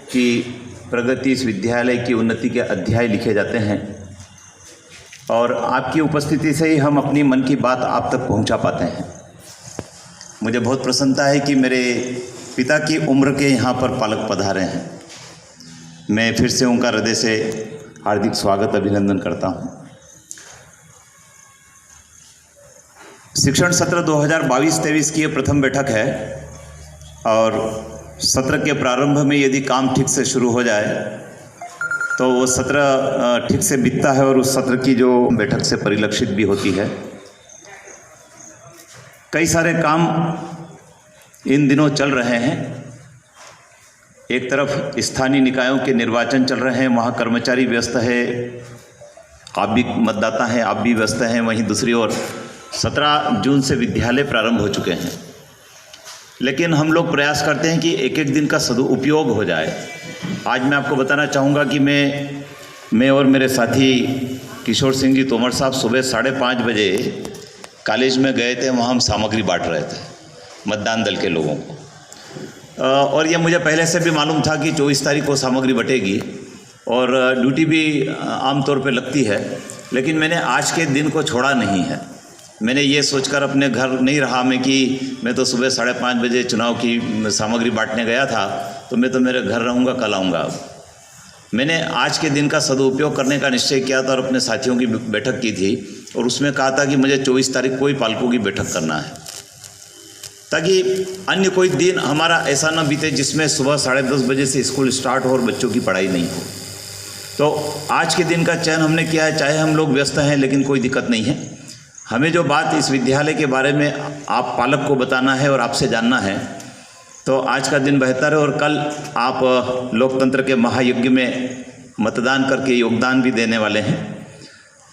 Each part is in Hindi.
की प्रगति, इस विद्यालय की उन्नति के अध्याय लिखे जाते हैं और आपकी उपस्थिति से ही हम अपनी मन की बात आप तक पहुंचा पाते हैं। मुझे बहुत प्रसन्नता है कि मेरे पिता की उम्र के यहाँ पर पालक पधारे हैं। मैं फिर से उनका हृदय से हार्दिक स्वागत, अभिनंदन करता हूँ। शिक्षण सत्र 2022-23 की ये प्रथम बैठक है और सत्र के प्रारंभ में यदि काम ठीक से शुरू हो जाए तो वो सत्र ठीक से बीतता है और उस सत्र की जो बैठक से परिलक्षित भी होती है। कई सारे काम इन दिनों चल रहे हैं। एक तरफ स्थानीय निकायों के निर्वाचन चल रहे हैं, वहाँ कर्मचारी व्यस्त है, आप भी मतदाता हैं, आप भी व्यस्त हैं। वहीं दूसरी ओर 17 जून से विद्यालय प्रारंभ हो चुके हैं, लेकिन हम लोग प्रयास करते हैं कि एक एक दिन का सदुपयोग हो जाए। आज मैं आपको बताना चाहूँगा कि मैं और मेरे साथी किशोर सिंह जी तोमर साहब सुबह 5:30 बजे कॉलेज में गए थे। वहाँ हम सामग्री बांट रहे थे मतदान दल के लोगों को, और ये मुझे पहले से भी मालूम था कि 24 तारीख को सामग्री बटेगी और ड्यूटी भी आमतौर पर लगती है, लेकिन मैंने आज के दिन को छोड़ा नहीं है। मैंने ये सोचकर अपने घर नहीं रहा मैं तो सुबह 5:30 बजे चुनाव की सामग्री बांटने गया था, तो मैं तो मेरे घर रहूँगा, कल आऊँगा। मैंने आज के दिन का सदुपयोग करने का निश्चय किया था और अपने साथियों की बैठक की थी और उसमें कहा था कि मुझे 24 तारीख को ही पालकों की बैठक करना है, ताकि अन्य कोई दिन हमारा ऐसा न बीते जिसमें सुबह 10:30 बजे से स्कूल स्टार्ट हो और बच्चों की पढ़ाई नहीं हो। तो आज के दिन का चयन हमने किया है। चाहे हम लोग व्यस्त हैं, लेकिन कोई दिक्कत नहीं है। हमें जो बात इस विद्यालय के बारे में आप पालक को बताना है और आपसे जानना है, तो आज का दिन बेहतर है। और कल आप लोकतंत्र के महायज्ञ में मतदान करके योगदान भी देने वाले हैं,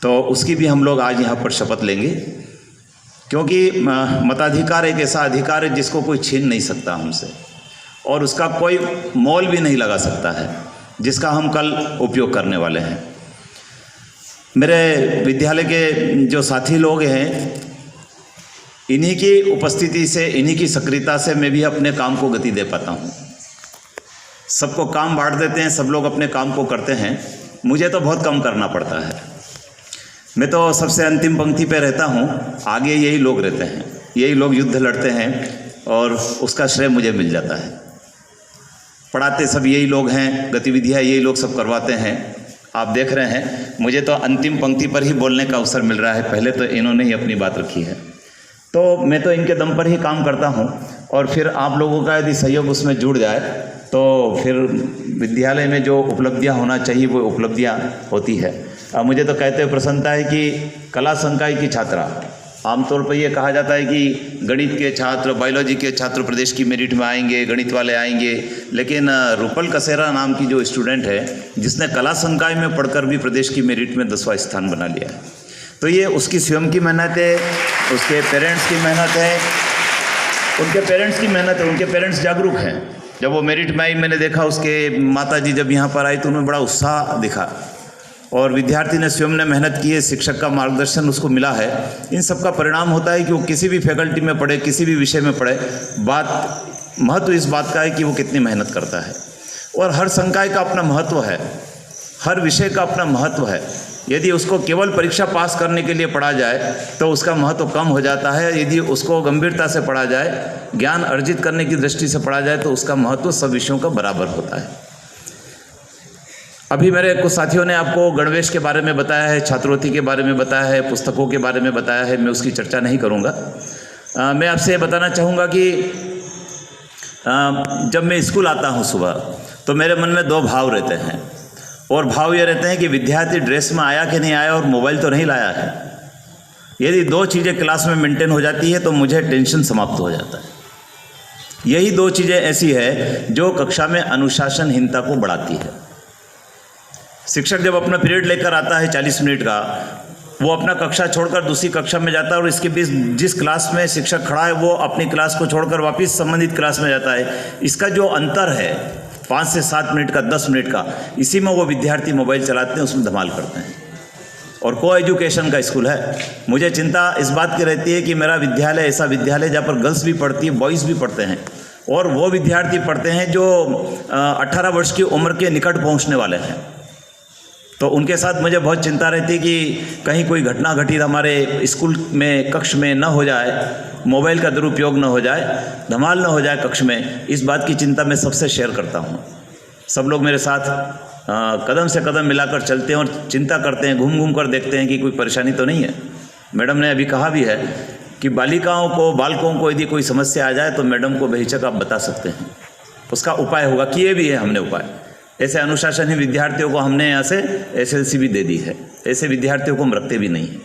तो उसकी भी हम लोग आज यहाँ पर शपथ लेंगे, क्योंकि मताधिकार एक ऐसा अधिकार है जिसको कोई छीन नहीं सकता हमसे और उसका कोई मोल भी नहीं लगा सकता है, जिसका हम कल उपयोग करने वाले हैं। मेरे विद्यालय के जो साथी लोग हैं, इन्हीं की उपस्थिति से, इन्हीं की सक्रियता से मैं भी अपने काम को गति दे पाता हूँ। सबको काम बांट देते हैं, सब लोग अपने काम को करते हैं, मुझे तो बहुत कम करना पड़ता है। मैं तो सबसे अंतिम पंक्ति पे रहता हूँ, आगे यही लोग रहते हैं, यही लोग युद्ध लड़ते हैं और उसका श्रेय मुझे मिल जाता है। पढ़ाते सब यही लोग हैं, गतिविधियाँ यही लोग सब करवाते हैं। आप देख रहे हैं, मुझे तो अंतिम पंक्ति पर ही बोलने का अवसर मिल रहा है, पहले तो इन्होंने ही अपनी बात रखी है। तो मैं तो इनके दम पर ही काम करता हूँ और फिर आप लोगों का यदि सहयोग उसमें जुड़ जाए तो फिर विद्यालय में जो उपलब्धियाँ होना चाहिए वो उपलब्धियाँ होती है। मुझे तो कहते हुए प्रसन्नता है कि कला संकाय की छात्रा, आमतौर पर यह कहा जाता है कि गणित के छात्र, बायोलॉजी के छात्र प्रदेश की मेरिट में आएंगे, गणित वाले आएंगे, लेकिन रूपल कसेरा नाम की जो स्टूडेंट है जिसने कला संकाय में पढ़कर भी प्रदेश की मेरिट में 10वां स्थान बना लिया है, तो ये उसकी स्वयं की मेहनत है, उसके पेरेंट्स की मेहनत है, उनके पेरेंट्स की मेहनत है। उनके पेरेंट्स जागरूक हैं। जब वो मेरिट में आई, मैंने देखा उसके माता जी जब यहाँ पर आई तो उन्हें बड़ा उत्साह दिखा और विद्यार्थी ने स्वयं ने मेहनत की है, शिक्षक का मार्गदर्शन उसको मिला है। इन सब का परिणाम होता है कि वो किसी भी फैकल्टी में पढ़े, किसी भी विषय में पढ़े, महत्व इस बात का है कि वो कितनी मेहनत करता है। और हर संकाय का अपना महत्व है, हर विषय का अपना महत्व है। यदि उसको केवल परीक्षा पास करने के लिए पढ़ा जाए तो उसका महत्व कम हो जाता है। यदि उसको गंभीरता से पढ़ा जाए, ज्ञान अर्जित करने की दृष्टि से पढ़ा जाए, तो उसका महत्व सब विषयों का बराबर होता है। अभी मेरे कुछ साथियों ने आपको गणवेश के बारे में बताया है, छात्रवृत्ति के बारे में बताया है, पुस्तकों के बारे में बताया है, मैं उसकी चर्चा नहीं करूँगा। मैं आपसे ये बताना चाहूँगा कि जब मैं स्कूल आता हूँ सुबह, तो मेरे मन में 2 भाव रहते हैं, और भाव ये रहते हैं कि विद्यार्थी ड्रेस में आया कि नहीं आया और मोबाइल तो नहीं लाया है। यदि 2 चीज़ें क्लास में मेंटेन हो जाती है तो मुझे टेंशन समाप्त हो जाता है। यही 2 चीज़ें ऐसी है जो कक्षा में अनुशासनहीनता को बढ़ाती है। शिक्षक जब अपना पीरियड लेकर आता है 40 मिनट का, वो अपना कक्षा छोड़कर दूसरी कक्षा में जाता है और इसके बीच जिस क्लास में शिक्षक खड़ा है वो अपनी क्लास को छोड़कर वापस संबंधित क्लास में जाता है। इसका जो अंतर है 5 से 7 मिनट का, 10 मिनट का, इसी में वो विद्यार्थी मोबाइल चलाते हैं, उसमें धमाल करते हैं। और को एजुकेशन का स्कूल है। मुझे चिंता इस बात की रहती है कि मेरा विद्यालय ऐसा विद्यालय जहाँ पर गर्ल्स भी पढ़ती है, बॉयज़ भी पढ़ते हैं, और वो विद्यार्थी पढ़ते हैं जो 18 वर्ष की उम्र के निकट पहुंचने वाले हैं। तो उनके साथ मुझे बहुत चिंता रहती कि कहीं कोई घटना घटित हमारे स्कूल में कक्ष में न हो जाए, मोबाइल का दुरुपयोग न हो जाए, धमाल न हो जाए कक्ष में। इस बात की चिंता मैं सबसे शेयर करता हूँ। सब लोग मेरे साथ कदम से कदम मिलाकर चलते हैं और चिंता करते हैं, घूम घूम कर देखते हैं कि कोई परेशानी तो नहीं है। मैडम ने अभी कहा भी है कि बालकों को यदि कोई समस्या आ जाए तो मैडम को बेहिचक आप बता सकते हैं, उसका उपाय होगा। किए भी है हमने उपाय। ऐसे अनुशासनहीन विद्यार्थियों को हमने यहाँ से SLC भी दे दी है। ऐसे विद्यार्थियों को हम रखते भी नहीं हैं।